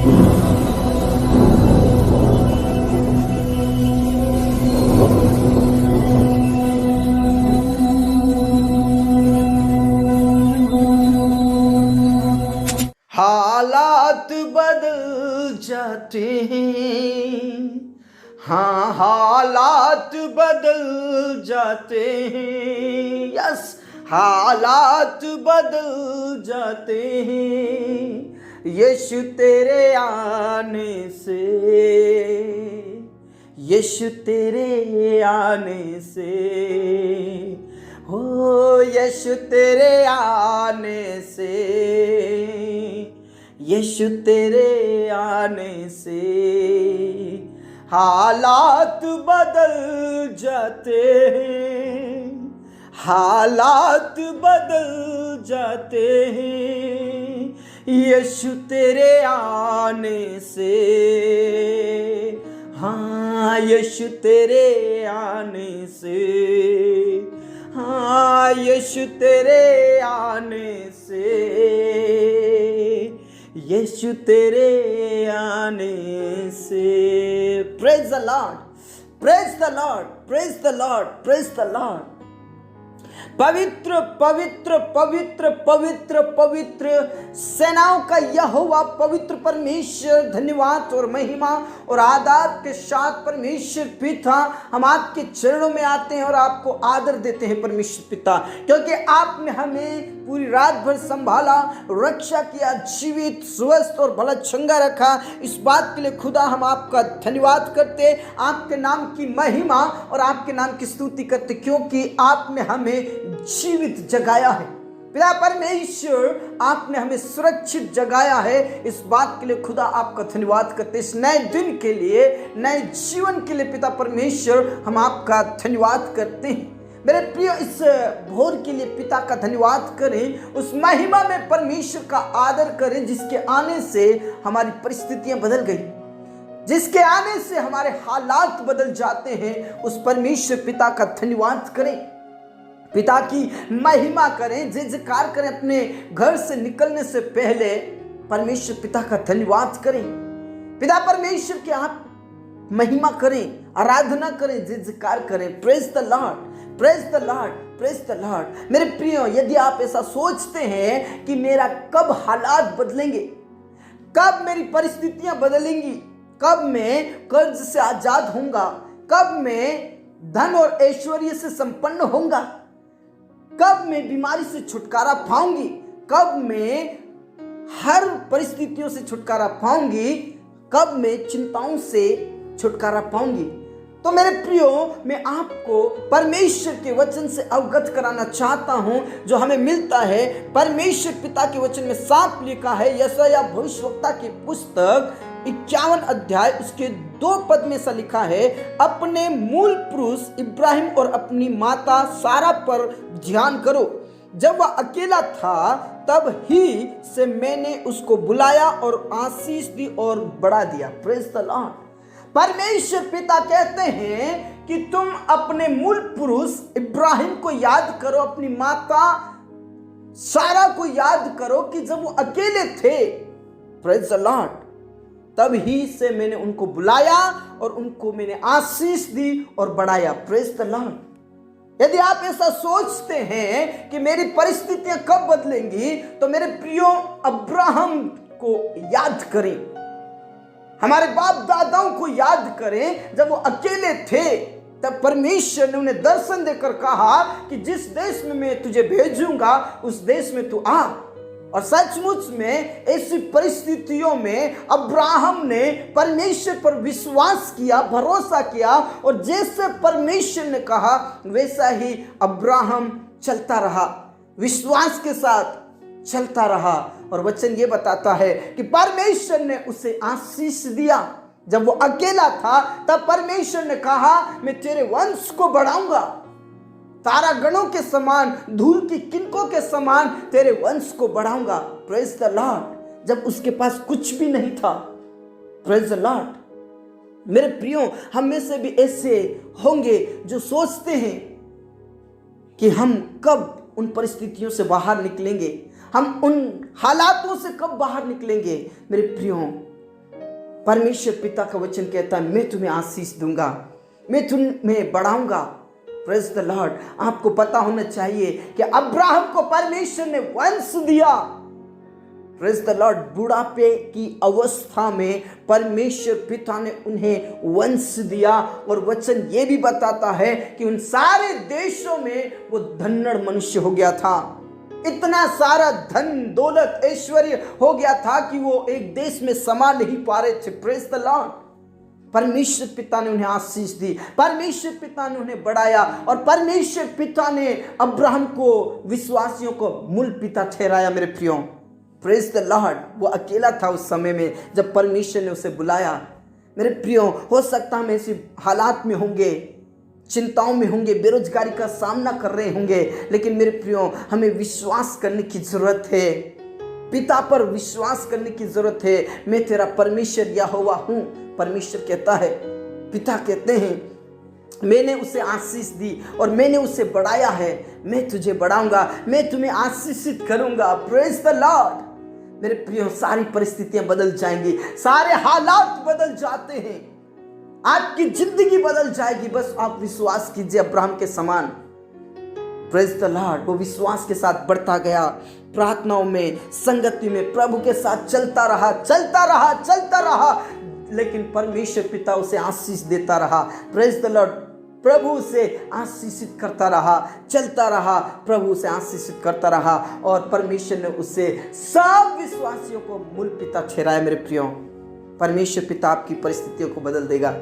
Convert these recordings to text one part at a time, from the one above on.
हालात बदल जाते हैं, हाँ हालात बदल जाते हैं, यस हालात बदल जाते हैं यीशु तेरे आने से, यीशु तेरे आने से, हो यीशु तेरे आने से, यीशु तेरे आने से हालात बदल जाते हैं, हालात बदल जाते हैं यीशु तेरे आने से, हाँ यीशु तेरे आने से, हाँ यीशु तेरे आने से, यीशु तेरे आने से। Praise the Lord, praise the Lord, praise the Lord, praise the Lord. पवित्र पवित्र पवित्र पवित्र पवित्र सेनाओं का यहोवा पवित्र परमेश्वर, धन्यवाद और महिमा और आदर के साथ परमेश्वर पिता हम आपके चरणों में आते हैं और आपको आदर देते हैं परमेश्वर पिता, क्योंकि आपने हमें पूरी रात भर संभाला, रक्षा किया, जीवित स्वस्थ और भला चंगा रखा। इस बात के लिए खुदा हम आपका धन्यवाद करते, आपके नाम की महिमा और आपके नाम की स्तुति करते, क्योंकि आपने हमें जीवित जगाया है। पिता परमेश्वर आपने हमें सुरक्षित जगाया है, इस बात के लिए खुदा आपका धन्यवाद करते, इस नए दिन के लिए, नए जीवन के लिए पिता परमेश्वर हम आपका धन्यवाद करते हैं। मेरे प्रिय, इस भोर के लिए पिता का धन्यवाद करें, उस महिमा में परमेश्वर का आदर करें जिसके आने से हमारी परिस्थितियां बदल गई, जिसके आने से हमारे हालात बदल जाते हैं। उस परमेश्वर पिता का धन्यवाद करें, पिता की महिमा करें, जयकार करें। अपने घर से निकलने से पहले परमेश्वर पिता का धन्यवाद करें, पिता परमेश्वर की आप महिमा करें, आराधना करें, जयकार करें। Praise the Lord, praise the Lord, praise the Lord. मेरे प्रियो, यदि आप ऐसा सोचते हैं कि मेरा कब हालात बदलेंगे, कब मेरी परिस्थितियां बदलेंगी, कब मैं कर्ज से आजाद होऊंगा, कब मैं धन और ऐश्वर्य से संपन्न होऊंगा, कब मैं बीमारी से छुटकारा पाऊंगी, कब मैं हर परिस्थितियों से छुटकारा पाऊंगी, कब मैं चिंताओं से छुटकारा पाऊंगी, तो मेरे प्रियो, मैं आपको परमेश्वर के वचन से अवगत कराना चाहता हूं जो हमें मिलता है। परमेश्वर पिता के वचन में साफ लिखा है, यशायाह भविष्यवक्ता की पुस्तक 51 अध्याय उसके 2 पद में सा लिखा है, अपने मूल पुरुष इब्राहिम और अपनी माता सारा पर ध्यान करो, जब वह अकेला था तब ही से मैंने उसको बुलाया और आशीष दी और बढ़ा दिया। Praise the Lord. परमेश्वर पिता कहते हैं कि तुम अपने मूल पुरुष इब्राहिम को याद करो, अपनी माता सारा को याद करो कि जब वो अकेले थे, प्रेज द लॉर्ड, तब ही से मैंने उनको बुलाया और उनको मैंने आशीष दी और बढ़ाया। Praise the Lord. यदि आप ऐसा सोचते हैं कि मेरी परिस्थितियां कब बदलेंगी, तो मेरे प्रियो, अब्राहम को याद करें, हमारे बाप दादाओं को याद करें। जब वो अकेले थे तब परमेश्वर ने उन्हें दर्शन देकर कहा कि जिस देश में मैं तुझे भेजूंगा उस देश में तू आ। और सचमुच में ऐसी परिस्थितियों में अब्राहम ने परमेश्वर पर विश्वास किया, भरोसा किया, और जैसे परमेश्वर ने कहा वैसा ही अब्राहम चलता रहा, विश्वास के साथ चलता रहा। और वचन ये बताता है कि परमेश्वर ने उसे आशीष दिया। जब वो अकेला था तब परमेश्वर ने कहा, मैं तेरे वंश को बढ़ाऊंगा, तारा गणों के समान, धूल की किनकों के समान तेरे वंश को बढ़ाऊंगा। Praise the Lord. जब उसके पास कुछ भी नहीं था, प्रेज द लॉर्ड। मेरे प्रियो, हम में से भी ऐसे होंगे जो सोचते हैं कि हम कब उन परिस्थितियों से बाहर निकलेंगे, हम उन हालातों से कब बाहर निकलेंगे। मेरे प्रियो, परमेश्वर पिता का वचन कहता है मैं तुम्हें आशीष दूंगा, मैं तुम्हें बढ़ाऊंगा। Praise the Lord. आपको पता होना चाहिए कि अब्राहम को परमेश्वर ने वंश दिया। Praise the Lord. बुढ़ापे की अवस्था में परमेश्वर पिता ने उन्हें वंश दिया, और वचन ये भी बताता है कि उन सारे देशों में वो धन्य मनुष्य हो गया था। इतना सारा धन दौलत ऐश्वर्य हो गया था कि वो एक देश में समा नहीं पा रहे थे। Praise the Lord. परमेश्वर पिता ने उन्हें आशीष दी, परमेश्वर पिता ने उन्हें बढ़ाया, और परमेश्वर पिता ने अब्राहम को विश्वासियों को मूल पिता ठहराया। मेरे प्रियो, प्रेज द लॉर्ड। वो अकेला था उस समय में जब परमेश्वर ने उसे बुलाया। मेरे प्रियो, हो सकता हम ऐसे हालात में होंगे, चिंताओं में होंगे, बेरोजगारी का सामना कर रहे होंगे, लेकिन मेरे प्रियो हमें विश्वास करने की जरूरत है, पिता पर विश्वास करने की जरूरत है। मैं तेरा परमेश्वर यहोवा हूं। परमेश्वर कहता है, पिता कहते हैं मैंने उसे आशीष दी और मैंने उसे बढ़ाया है, मैं तुझे बढ़ाऊंगा, मैं तुम्हें आशीषित करूंगा। Praise the Lord. मेरे प्रियो, सारी परिस्थितियां बदल जाएंगी, सारे हालात बदल जाते हैं, आपकी जिंदगी बदल जाएगी। बस आप विश्वास कीजिए अब्राहम के समान। Praise the Lord. वो विश्वास के साथ बढ़ता गया, प्रार्थनाओं में, संगति में प्रभु के साथ चलता रहा, लेकिन परमेश्वर पिता उसे आशीष देता रहा। Praise the Lord. प्रभु उसे आशीषित करता रहा, चलता रहा, प्रभु उसे आशीषित करता रहा, और परमेश्वर ने उसे सब विश्वासियों को मूल पिता ठहराया। मेरे प्रियो, परमेश्वर पिता आपकी परिस्थितियों को बदल देगा,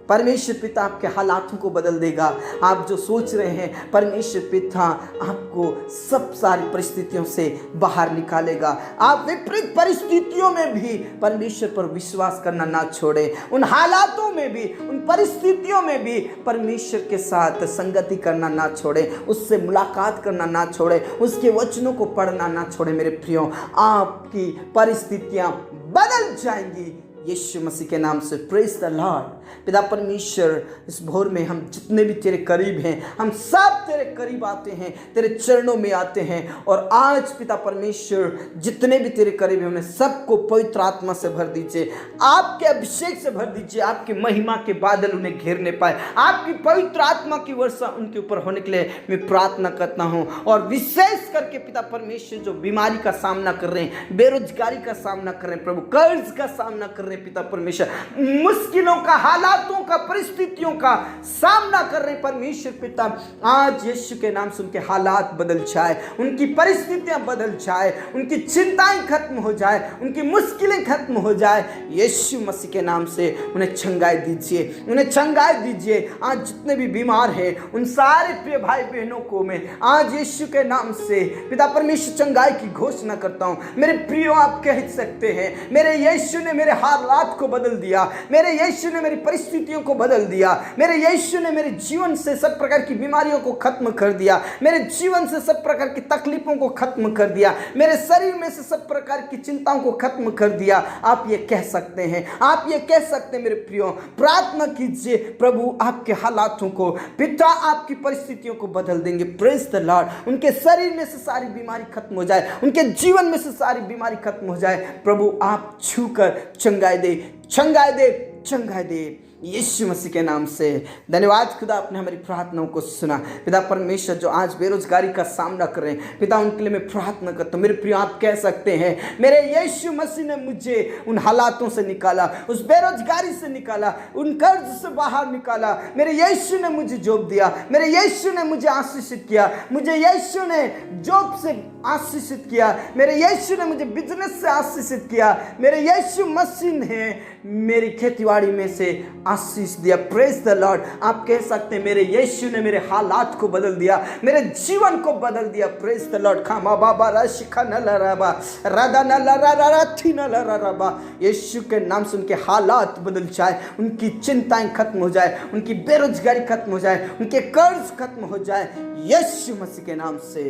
परमेश्वर पिता आपके हालातों को बदल देगा। आप जो सोच रहे हैं, परमेश्वर पिता आपको सब सारी परिस्थितियों से बाहर निकालेगा। आप विपरीत परिस्थितियों में भी परमेश्वर पर विश्वास करना ना छोड़ें। उन हालातों में भी, उन परिस्थितियों में भी परमेश्वर के साथ संगति करना ना छोड़ें, उससे मुलाकात करना ना छोड़ें, उसके वचनों को पढ़ना ना छोड़ें। मेरे प्रियो, आपकी परिस्थितियां बदल जाएंगी यीशु मसीह के नाम से। Praise the Lord. पिता परमेश्वर, इस भोर में हम जितने भी तेरे करीब हैं, हम सब तेरे करीब आते हैं, तेरे चरणों में आते हैं, और आज पिता परमेश्वर जितने भी तेरे करीब हैं उन्हें सबको पवित्र आत्मा से भर दीजिए, आपके अभिषेक से भर दीजिए, आपकी महिमा के बादल उन्हें घेरने पाए, आपकी पवित्र आत्मा की वर्षा उनके ऊपर होने के लिए मैं प्रार्थना करता हूँ। और विशेष करके पिता परमेश्वर जो बीमारी का सामना कर रहे हैं, बेरोजगारी का सामना कर रहे हैं, प्रभु कर्ज का सामना कर रहे हैं, पिता परमेश्वर मुश्किलों का, हालातों का, परिस्थितियों का सामना कर रहे परमेश्वर पिता, आज यीशु के नाम से उनके हालात बदल जाए, उनकी परिस्थितियां बदल जाए, उनकी चिंताएं खत्म हो जाए, उनकी मुश्किलें खत्म हो जाए। यीशु मसीह के नाम से उन्हें चंगाई दीजिए, उन्हें चंगाई दीजिए। आज जितने भी बीमार हैं उन सारे प्रिय भाई बहनों को मैं आज यीशु के नाम से पिता परमेश्वर चंगाई की घोषणा करता हूं। मेरे प्रियो, आप कह सकते हैं मेरे यीशु ने मेरे हालात को बदल दिया, मेरे यीशु ने मेरी परिस्थितियों को बदल दिया, मेरे यीशु ने मेरे जीवन से सब प्रकार की बीमारियों को खत्म कर दिया, मेरे जीवन से सब प्रकार की तकलीफों को खत्म कर दिया, मेरे शरीर में से सब प्रकार की चिंताओं को खत्म कर दिया। आप ये कह सकते हैं, आप ये कह सकते हैं। मेरे प्रियो, प्रार्थना कीजिए, प्रभु आपके हालातों को, पिता आपकी परिस्थितियों को बदल देंगे। Praise the Lord. उनके शरीर में से सारी बीमारी खत्म हो जाए, उनके जीवन में से सारी बीमारी खत्म हो जाए। प्रभु आप छूकर चंगाई दे, चंगाई दे, चंगाई दे यीशु मसीह के नाम से। धन्यवाद खुदा, आपने हमारी प्रार्थनाओं को सुना। पिता परमेश्वर जो आज बेरोजगारी का सामना कर रहे हैं, पिता उनके लिए मैं प्रार्थना करता हूँ। मेरे प्रिय, आप कह सकते हैं मेरे यीशु मसीह ने मुझे उन हालातों से निकाला, उस बेरोजगारी से निकाला, उन कर्ज से बाहर निकाला। मेरे यीशु ने मुझे जॉब दिया, मेरे यीशु ने मुझे आशीषित किया, मुझे यीशु ने जॉब से आशीषित किया, मेरे यीशु ने मुझे बिजनेस से आशीषित किया, मेरे यीशु मसीह ने मेरी खेतीबाड़ी में से आशीष दिया। Praise the Lord. आप कह सकते हैं मेरे यीशु ने मेरे हालात को बदल दिया, मेरे जीवन को बदल दिया। Praise the Lord. खामा बाबा राशिका नलराबा राधा नलराराथी नलराबा। यीशु के नाम से उनके हालात बदल जाए, उनकी चिंताएं खत्म हो जाए, उनकी बेरोजगारी खत्म हो जाए, उनके कर्ज खत्म हो जाए यीशु मसीह के नाम से।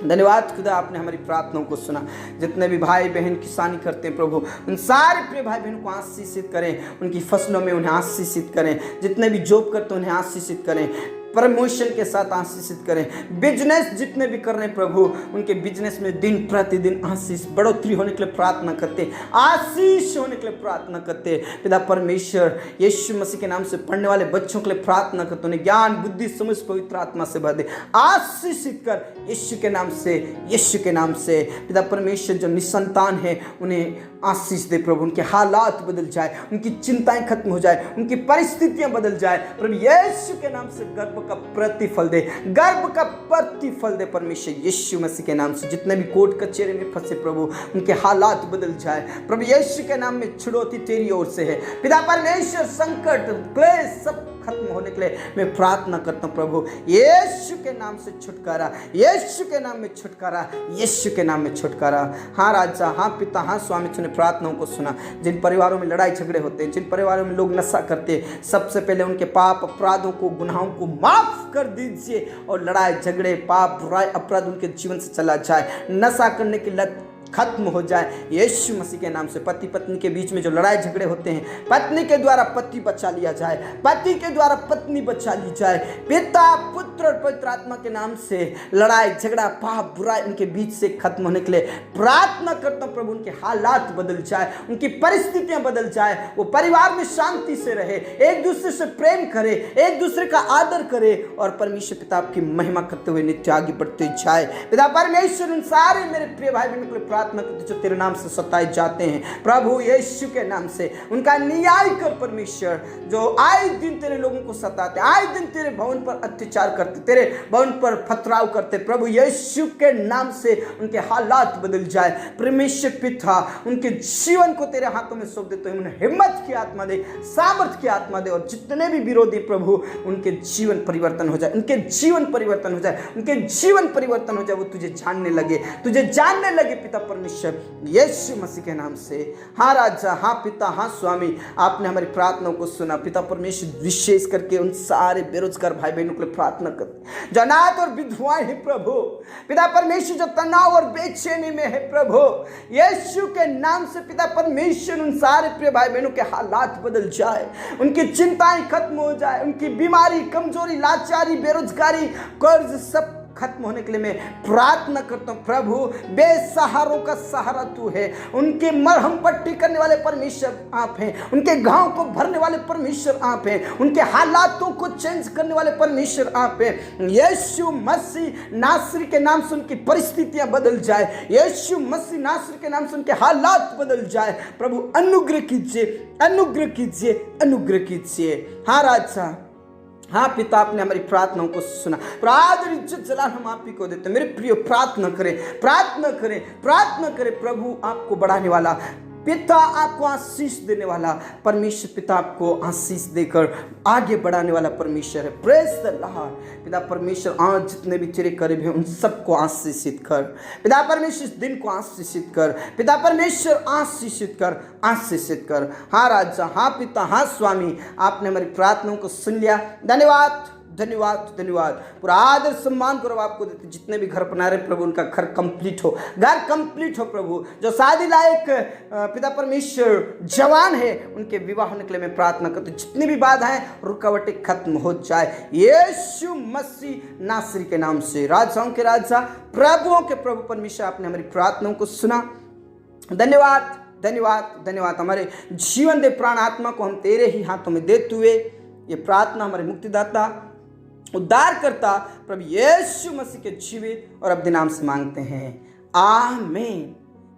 धन्यवाद खुदा, आपने हमारी प्रार्थनाओं को सुना। जितने भी भाई बहन किसानी करते हैं प्रभु, उन सारे प्रिय भाई बहनों को आशीषित करें, उनकी फसलों में उन्हें आशीषित करें। जितने भी जॉब करते हैं उन्हें आशीषित करें। प्रमोशन के साथ आशीषित करें। बिजनेस जितने भी कर रहे हैं प्रभु, उनके बिजनेस में दिन प्रतिदिन आशीष बढ़ोतरी होने के लिए प्रार्थना करते, आशीष होने के लिए प्रार्थना करते। पिता परमेश्वर यीशु मसीह के नाम से पढ़ने वाले बच्चों के लिए प्रार्थना करते, उन्हें ज्ञान बुद्धि समझ पवित्र आत्मा से भर दे, आशीषित कर यीशु के नाम से, यीशु के नाम से। पिता परमेश्वर जो निसंतान है उन्हें आशीष दे प्रभु, उनके हालात बदल जाए, उनकी चिंताएं खत्म हो जाए, उनकी परिस्थितियां बदल जाए प्रभु यीशु के नाम से। गर्भ का प्रतिफल दे, गर्भ का प्रतिफल दे परमेश्वर यीशु मसीह के नाम से। जितने भी कोर्ट कचहरी में फंसे प्रभु, उनके हालात बदल जाए प्रभु यीशु के नाम में। छुड़ौती तेरी ओर से है पिता परमेश्वर, संकट क्लेश सब खत्म होने के लिए मैं प्रार्थना करता हूं प्रभु यीशु के नाम से। छुटकारा यीशु के नाम में, छुटकारा यीशु के नाम में, छुटकारा। हाँ राजा, हाँ पिता, हाँ स्वामी, तूने प्रार्थनाओं को सुना। जिन परिवारों में लड़ाई झगड़े होते हैं, जिन परिवारों में लोग नशा करते हैं, सबसे पहले उनके पाप अपराधों को, गुनाहों को माफ कर दीजिए और लड़ाई झगड़े पाप बुराई अपराध उनके जीवन से चला जाए। नशा करने की लत खत्म हो जाए यीशु मसीह के नाम से। पति पत्नी के बीच में जो लड़ाई झगड़े होते हैं, पत्नी के द्वारा पति बचा लिया जाए, पति के द्वारा पत्नी बचा ली जाए। पिता पुत्र और पवित्र आत्मा के नाम से लड़ाई झगड़ा पाप बुराई उनके बीच से खत्म होने के लिए प्रार्थना करता हूं प्रभु। उनके हालात बदल जाए, उनकी परिस्थितियां बदल जाए, वो परिवार में शांति से रहे, एक दूसरे से प्रेम करे, एक दूसरे का आदर करे और परमेश्वर पिता आपकी महिमा करते हुए नित्य आगे बढ़ते जाए। पिता परमेश्वर उन सारे मेरे प्रिय भाई बहनों के लिए प्रार्थना करते जो तेरे नाम से सताए जाते हैं प्रभु यीशु के नाम से, उनका न्याय कर परमेश्वर। जो आए दिन तेरे लोगों को सताते, आए दिन तेरे भवन पर अत्याचार करते, तेरे भवन पर पथराव करते, प्रभु यीशु के नाम से उनके हालात बदल जाए परमेश्वर पिता। उनके जीवन को तेरे हाथों में सौंप देते हैं, उन्हें हिम्मत की आत्मा दे, सामर्थ की आत्मा दे और जितने भी विरोधी प्रभु उनके जीवन परिवर्तन हो जाए, उनके जीवन परिवर्तन हो जाए, उनके जीवन परिवर्तन हो जाए। वो तुझे जानने लगे, तुझे जानने लगे पिता परमेश्वर यीशु मसीह के नाम से। हाँ राजा, हाँ पिता, हाँ स्वामी, आपने हमारी प्रार्थनाओं को सुना पिता परमेश्वर। विशेष करके उन सारे बेरोजगार भाई बहनों के लिए प्रार्थना करते जो अनाथ और विधवाएं हैं प्रभु पिता परमेश्वर, जो तनाव और बेचैनी में है प्रभु यीशु के नाम से। पिता परमेश्वर उन सारे प्रिय भाई बहनों के हालात बदल जाए, उनकी चिंताएं खत्म हो जाए, उनकी बीमारी, कमजोरी, लाचारी, बेरोजगारी, कर्ज सब खत्म होने के लिए मैं प्रार्थना करता हूँ प्रभु। बेसहारों का सहारा तू है, उनकी मरहम पट्टी करने वाले परमेश्वर आप हैं, उनके घाव को भरने वाले परमेश्वर आप हैं, उनके हालातों को चेंज करने वाले परमेश्वर आप हैं। यीशु मसीह नासरी के नाम से उनकी परिस्थितियां बदल जाए, यीशु मसीह नासरी के नाम से उनके हालात बदल जाए प्रभु। अनुग्रह कीजिए, अनुग्रह कीजिए, अनुग्रह कीजिए। हाँ राजा, हाँ पिता, आपने हमारी प्रार्थनाओं को सुना। आदर इज्जत जलाल हम आप ही को देते। मेरे प्रिय प्रार्थना करें, प्रार्थना करें, प्रार्थना करें। प्रभु आपको बढ़ाने वाला पिता, आपको आशीष देने वाला परमेश्वर पिता, आपको आशीष देकर आगे बढ़ाने वाला परमेश्वर है। Praise the Lord. पिता परमेश्वर आज जितने भी तेरे करीब हैं उन सबको आशीषित कर पिता परमेश्वर, इस दिन को आशीषित कर पिता परमेश्वर, आशीषित कर, आशीषित कर। हाँ राजा, हाँ पिता, हाँ स्वामी, आपने हमारी प्रार्थनाओं को सुन लिया। धन्यवाद, धन्यवाद, धन्यवाद। पूरा आदर सम्मान करो आपको देते। जितने भी घर बना रहे प्रभु उनका घर कंप्लीट हो, घर कंप्लीट हो प्रभु। जो शादी लायक पिता परमेश्वर जवान है उनके विवाह होने के लिए मैं प्रार्थना करता हूँ। जितनी भी बाधाएं रुकावटें खत्म हो जाए यीशु मसीह नासरी के नाम से। राजाओं के राजा, प्रभुओं के प्रभु परमेश्वर, आपने हमारी प्रार्थनाओं को सुना। धन्यवाद, धन्यवाद, धन्यवाद। हमारे जीवन दे प्राण आत्मा को हम तेरे ही हाथों में देते हुए ये प्रार्थना हमारे मुक्तिदाता उद्धार करता प्रभु यीशु मसीह के जीवित और अपने नाम से मांगते हैं, आमीन।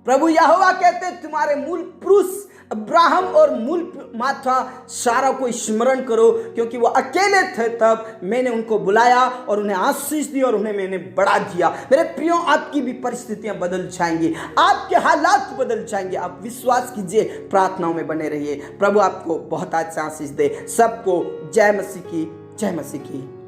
प्रभु यहोवा कहते हैं, तुम्हारे मूल पुरुष अब्राहम और मूल माता सारा को स्मरण करो, क्योंकि वो अकेले थे तब मैंने उनको बुलाया और उन्हें आशीष दी और उन्हें मैंने बढ़ा दिया। मेरे प्रियो, आपकी भी परिस्थितियां बदल जाएंगी, आपके हालात बदल जाएंगे। आप विश्वास कीजिए, प्रार्थनाओं में बने रहिए। प्रभु आपको बहुत अच्छा आशीष दे। सबको जय मसीह की, जय मसीह की।